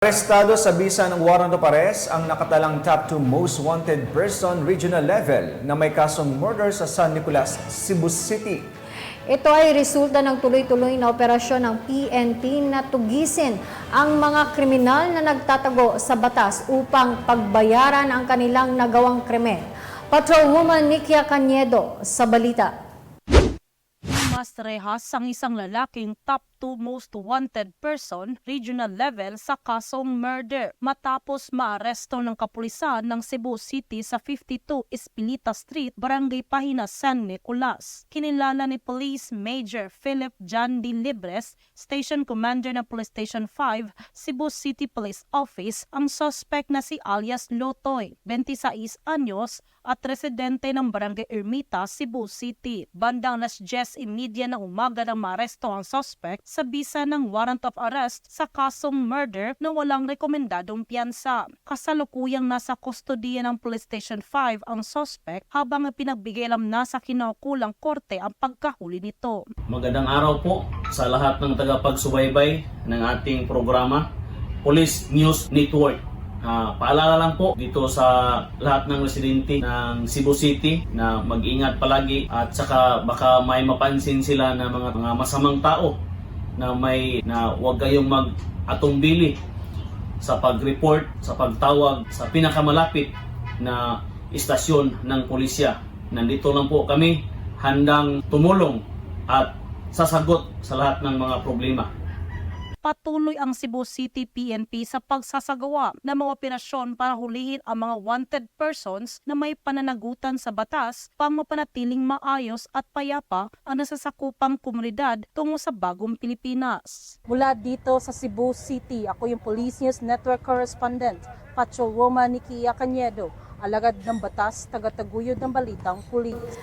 Arestado sa bisa ng warrant of arrest ang nakatalang top 2 most wanted person regional level na may kasong murder sa San Nicolas, Cebu City. Ito ay resulta ng tuloy-tuloy na operasyon ng PNP na tugisin ang mga kriminal na nagtatago sa batas upang pagbayaran ang kanilang nagawang krimen. Patrolwoman Nikia Cañedo sa balita. Mas rehas ang isang lalaking top 2 most wanted person regional level sa kasong murder matapos maaresto ng kapulisan ng Cebu City sa 52 Espilita Street, Barangay Pahina, San Nicolas. Kinilala ni Police Major Philip John D. Libres, Station Commander ng Police Station 5, Cebu City Police Office, ang suspect na si alias Lotoy, 26 anyos at residente ng Barangay Ermita, Cebu City. Bandang alas 10:30 ng umaga nang maaresto ang suspect sa bisa ng warrant of arrest sa kasong murder na walang rekomendadong piyansa. Kasalukuyang nasa kustodiya ng Police Station 5 ang suspect habang pinagbigay alam na sa kinaukulang korte ang pagkahuli nito. Magandang araw po sa lahat ng tagapagsubaybay ng ating programa, Police News Network. Paalala lang po dito sa lahat ng residente ng Cebu City na mag-ingat palagi at saka baka may mapansin sila na mga masamang tao na huwag kayong mag-atumbili sa pag-report, sa pagtawag sa pinakamalapit na istasyon ng pulisya. Nandito lang po kami handang tumulong at sasagot sa lahat ng mga problema. Patuloy ang Cebu City PNP sa pagsasagawa ng mga operasyon para hulihin ang mga wanted persons na may pananagutan sa batas pang mapanatiling maayos at payapa ang nasasakupang komunidad tungo sa bagong Pilipinas. Mula dito sa Cebu City, ako yung Police News Network Correspondent, Patrolwoman Nikia Cañedo, alagad ng batas, tagataguyod ng balitang pulis.